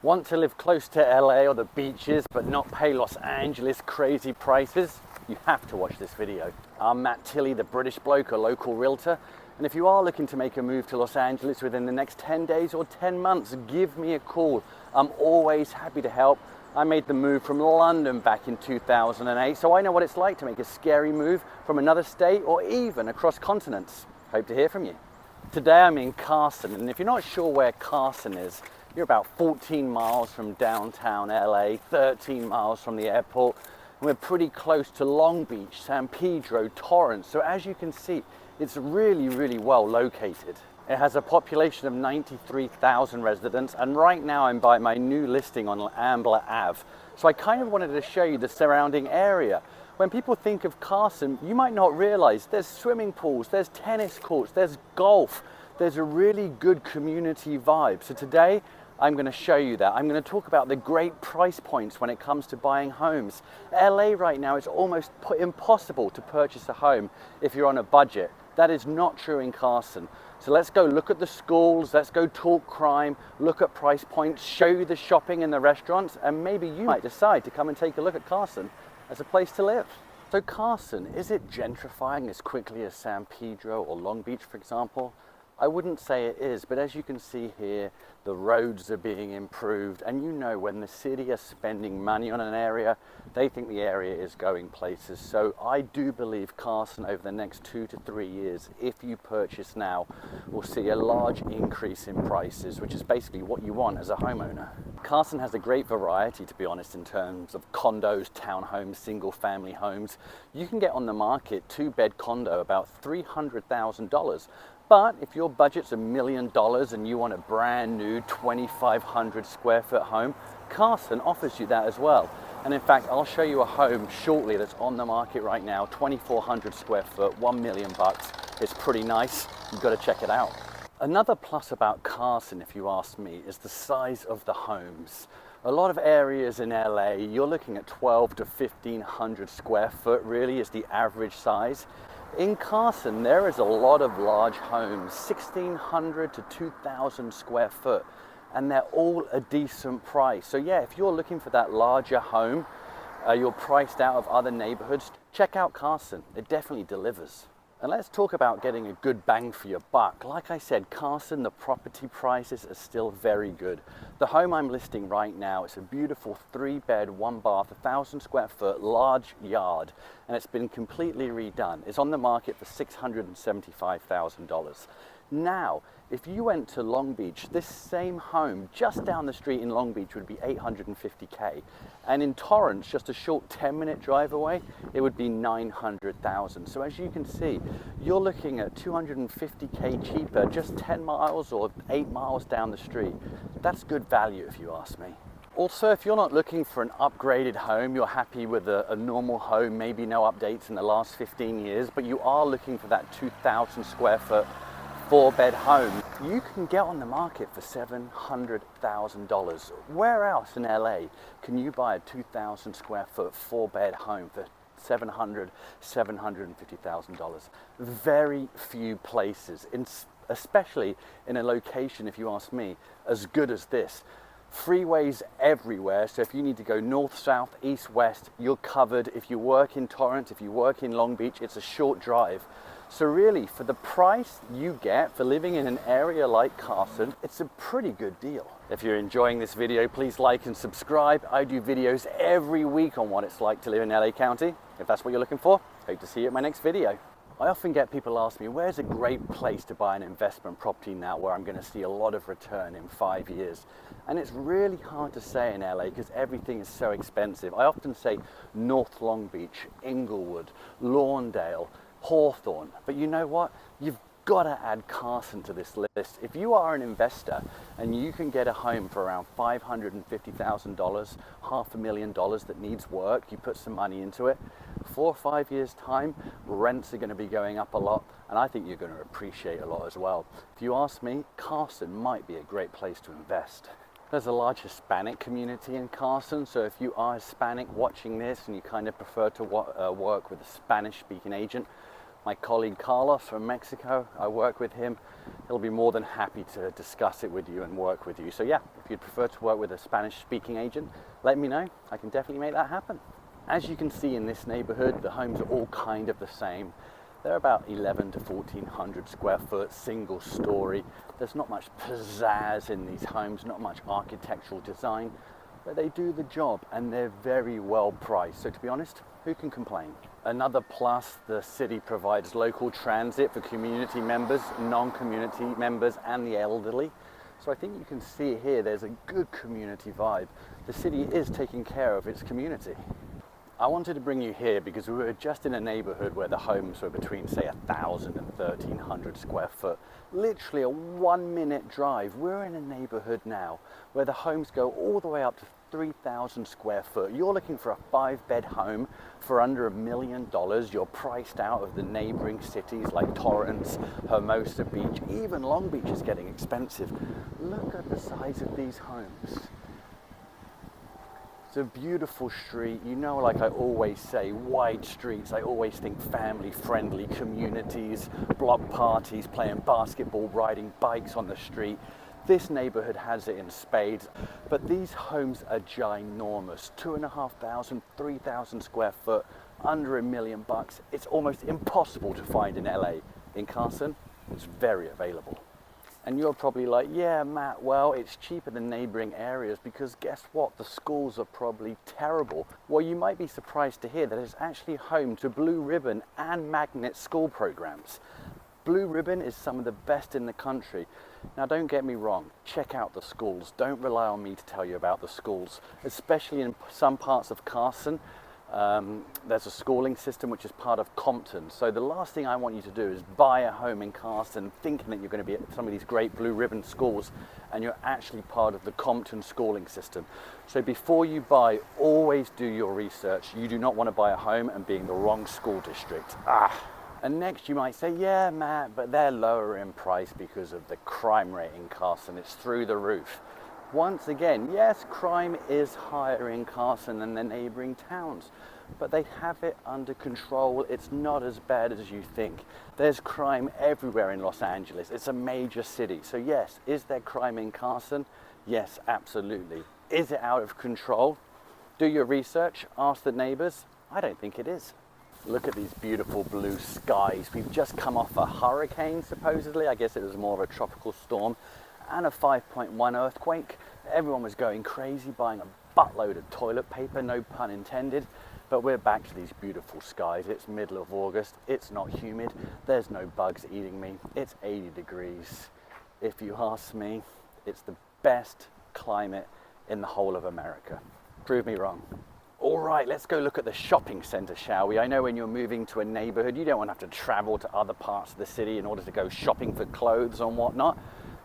Want to live close to LA or the beaches but not pay Los Angeles crazy prices? You have to watch this video. I'm Matt Tilley, the British bloke, a local realtor. And if you are looking to make a move to Los Angeles within the next 10 days or 10 months, give me a call. I'm always happy to help. I made the move from London back in 2008, so I know what it's like to make a scary move from another state or even across continents. Hope to hear from you. Today I'm in Carson, and if you're not sure where Carson is, you're about 14 miles from downtown LA, 13 miles from the airport, and we're pretty close to Long Beach, San Pedro, Torrance. So as you can see, it's really well located. It has a population of 93,000 residents, and right now I'm by my new listing on Ambler Ave. So I kind of wanted to show you the surrounding area. When people think of Carson, you might not realize there's swimming pools, there's tennis courts, there's golf. There's a really good community vibe. So today, I'm going to show you that. I'm going to talk about the great price points when it comes to buying homes. LA right now, it's almost impossible to purchase a home if you're on a budget. That is not true in Carson. So let's go look at the schools, let's go talk crime, look at price points, show you the shopping and the restaurants, and maybe you might decide to come and take a look at Carson as a place to live. So Carson, is it gentrifying as quickly as San Pedro or Long Beach, for example? I wouldn't say it is, but as you can see here, the roads are being improved, and you know when the city is spending money on an area, they think the area is going places. So I do believe Carson over the next 2 to 3 years, if you purchase now, will see a large increase in prices, which is basically what you want as a homeowner. Carson has a great variety, to be honest, in terms of condos, townhomes, single family homes. You can get on the market 2-bed condo about $300,000. But if your budget's $1 million and you want a brand new 2,500 square foot home, Carson offers you that as well. And in fact, I'll show you a home shortly that's on the market right now, 2,400 square foot, $1 million. It's pretty nice. You've got to check it out. Another plus about Carson, if you ask me, is the size of the homes. A lot of areas in LA, you're looking at 12 to 1,500 square foot really is the average size. In Carson, there is a lot of large homes, 1,600 to 2,000 square foot, and they're all a decent price. So yeah, if you're looking for that larger home, you're priced out of other neighborhoods, check out Carson. It definitely delivers. And let's talk about getting a good bang for your buck. Like I said, Carson, the property prices are still very good. The home I'm listing right now, it's a beautiful 3-bed, 1-bath, 1,000 square foot, large yard, and it's been completely redone. It's on the market for $675,000. Now, if you went to Long Beach, this same home just down the street in Long Beach would be $850K. And in Torrance, just a short 10-minute drive away, it would be $900,000. So as you can see, you're looking at $250K cheaper, just 10 miles or 8 miles down the street. That's good value if you ask me. Also, if you're not looking for an upgraded home, you're happy with a normal home, maybe no updates in the last 15 years, but you are looking for that 2,000 square foot 4-bed home, you can get on the market for $700,000. Where else in LA can you buy a 2,000 square foot 4-bed home for $750,000? Very few places, especially in a location, if you ask me, as good as this. Freeways everywhere, so if you need to go north, south, east, west, you're covered. If you work in Torrance, if you work in Long Beach, it's a short drive. So really, for the price you get for living in an area like Carson, it's a pretty good deal. If you're enjoying this video, please like and subscribe. I do videos every week on what it's like to live in LA County. If that's what you're looking for, hope to see you at my next video. I often get people ask me, where's a great place to buy an investment property now where I'm going to see a lot of return in 5 years? And it's really hard to say in LA because everything is so expensive. I often say North Long Beach, Inglewood, Lawndale, Hawthorne, but you know what? You've got to add Carson to this list. If you are an investor and you can get a home for around $550,000, $500,000 that needs work, you put some money into it, 4 or 5 years time, rents are going to be going up a lot, and I think you're going to appreciate a lot as well. If you ask me, Carson might be a great place to invest. There's a large Hispanic community in Carson, so if you are Hispanic watching this and you kind of prefer to work with a Spanish-speaking agent, My colleague Carlos from Mexico, I work with him. He'll be more than happy to discuss it with you and work with you. So yeah, if you'd prefer to work with a Spanish-speaking agent, let me know. I can definitely make that happen. As you can see in this neighborhood, the homes are all kind of the same. They're about 11 to 1400 square foot, single story. There's not much pizzazz in these homes, not much architectural design, but they do the job and they're very well priced. So to be honest, who can complain? Another plus, the city provides local transit for community members, non-community members, and the elderly. So I think you can see here, there's a good community vibe. The city is taking care of its community. I wanted to bring you here because we were just in a neighborhood where the homes were between, say, 1,000 and 1,300 square foot. Literally a 1-minute drive. We're in a neighborhood now where the homes go all the way up to 3,000 square foot. You're looking for a 5-bed home for under $1 million. You're priced out of the neighboring cities like Torrance, Hermosa Beach, even Long Beach is getting expensive. Look at the size of these homes. It's a beautiful street. You know, like I always say, wide streets. I always think family-friendly communities, block parties, playing basketball, riding bikes on the street. This neighborhood has it in spades, but these homes are ginormous. 2,500, 3,000 square foot, under $1 million. It's almost impossible to find in LA. In Carson, it's very available. And you're probably like, yeah, Matt, well, it's cheaper than neighboring areas because guess what? The schools are probably terrible. Well, you might be surprised to hear that it's actually home to Blue Ribbon and Magnet school programs. Blue Ribbon is some of the best in the country. Now, don't get me wrong, check out the schools. Don't rely on me to tell you about the schools, especially in some parts of Carson. There's a schooling system which is part of Compton. So the last thing I want you to do is buy a home in Carson thinking that you're going to be at some of these great Blue Ribbon schools and you're actually part of the Compton schooling system. So before you buy, always do your research. You do not want to buy a home and be in the wrong school district. And next you might say, yeah, Matt, but they're lower in price because of the crime rate in Carson. It's through the roof. Once again, yes, crime is higher in Carson than the neighboring towns, but they have it under control. It's not as bad as you think. There's crime everywhere in Los Angeles. It's a major city. So yes, is there crime in Carson? Yes, absolutely. Is it out of control? Do your research, ask the neighbors. I don't think it is. Look at these beautiful blue skies. We've just come off a hurricane, supposedly. I guess it was more of a tropical storm. And a 5.1 earthquake. Everyone was going crazy, buying a buttload of toilet paper, no pun intended. But we're back to these beautiful skies. It's middle of August. It's not humid. There's no bugs eating me. It's 80 degrees. If you ask me, it's the best climate in the whole of America. Prove me wrong. All right, let's go look at the shopping center, shall we? I know when you're moving to a neighborhood, you don't want to have to travel to other parts of the city in order to go shopping for clothes and whatnot.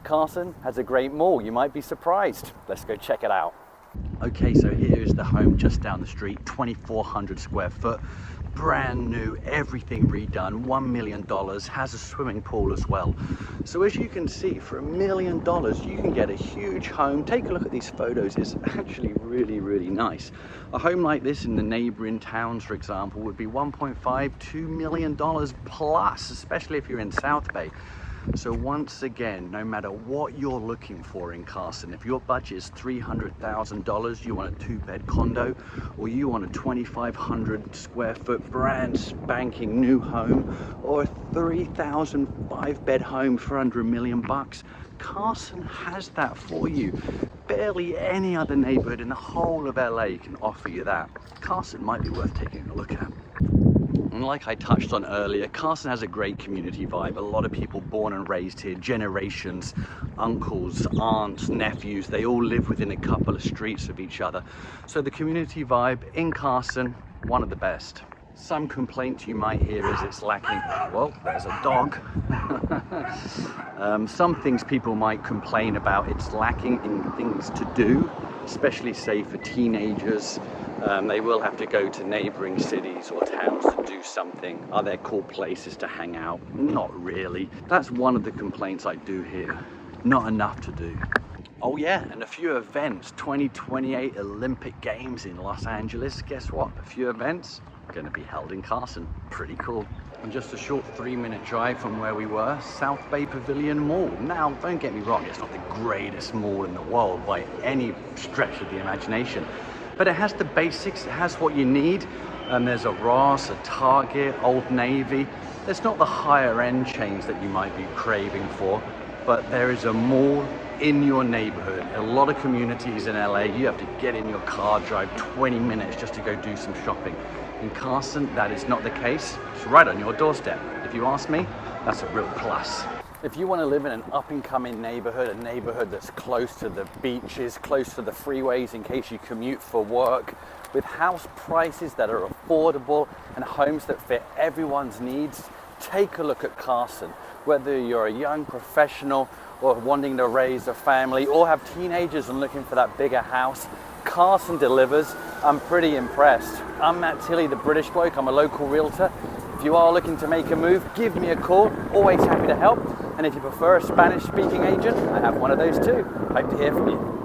Carson has a great mall. You might be surprised. Let's go check it out. Okay, so here is the home just down the street, 2,400 square foot, brand new, everything redone, $1 million, has a swimming pool as well. So as you can see, for $1 million, you can get a huge home. Take a look at these photos. It's actually really, really nice. A home like this in the neighboring towns, for example, would be $1.5, $2 million plus, especially if you're in South Bay. So once again, no matter what you're looking for in Carson, if your budget is $300,000, you want a 2-bed condo, or you want a 2,500 square foot brand spanking new home, or a 3,000 5-bed home for under $1 million, Carson has that for you. Barely any other neighborhood in the whole of LA can offer you that. Carson might be worth taking a look at. And like I touched on earlier, Carson has a great community vibe. A lot of people born and raised here, generations, uncles, aunts, nephews, they all live within a couple of streets of each other. So the community vibe in Carson, one of the best. Some complaints you might hear is it's lacking, well, there's a dog. Some things people might complain about, it's lacking in things to do, especially say for teenagers. They will have to go to neighboring cities or towns to do something. Are there cool places to hang out? Not really. That's one of the complaints I do hear. Not enough to do. Oh yeah, and a few events. 2028 Olympic Games in Los Angeles. Guess what? A few events are going to be held in Carson. Pretty cool. and just a short 3-minute drive from where we were, South Bay Pavilion Mall. Now, don't get me wrong, it's not the greatest mall in the world by any stretch of the imagination, but it has the basics, it has what you need. There's a Ross, a Target, Old Navy. There's not the higher end chains that you might be craving for, but there is a mall in your neighborhood. A lot of communities in LA, you have to get in your car, drive 20 minutes just to go do some shopping. In Carson, that is not the case. It's right on your doorstep. If you ask me, that's a real plus. If you want to live in an up-and-coming neighborhood, a neighborhood that's close to the beaches, close to the freeways in case you commute for work, with house prices that are affordable and homes that fit everyone's needs, take a look at Carson. Whether you're a young professional or wanting to raise a family or have teenagers and looking for that bigger house, Carson delivers. I'm pretty impressed. I'm Matt Tilley, the British bloke. I'm a local realtor. If you are looking to make a move, give me a call. Always happy to help. And if you prefer a Spanish-speaking agent, I have one of those too. Hope to hear from you.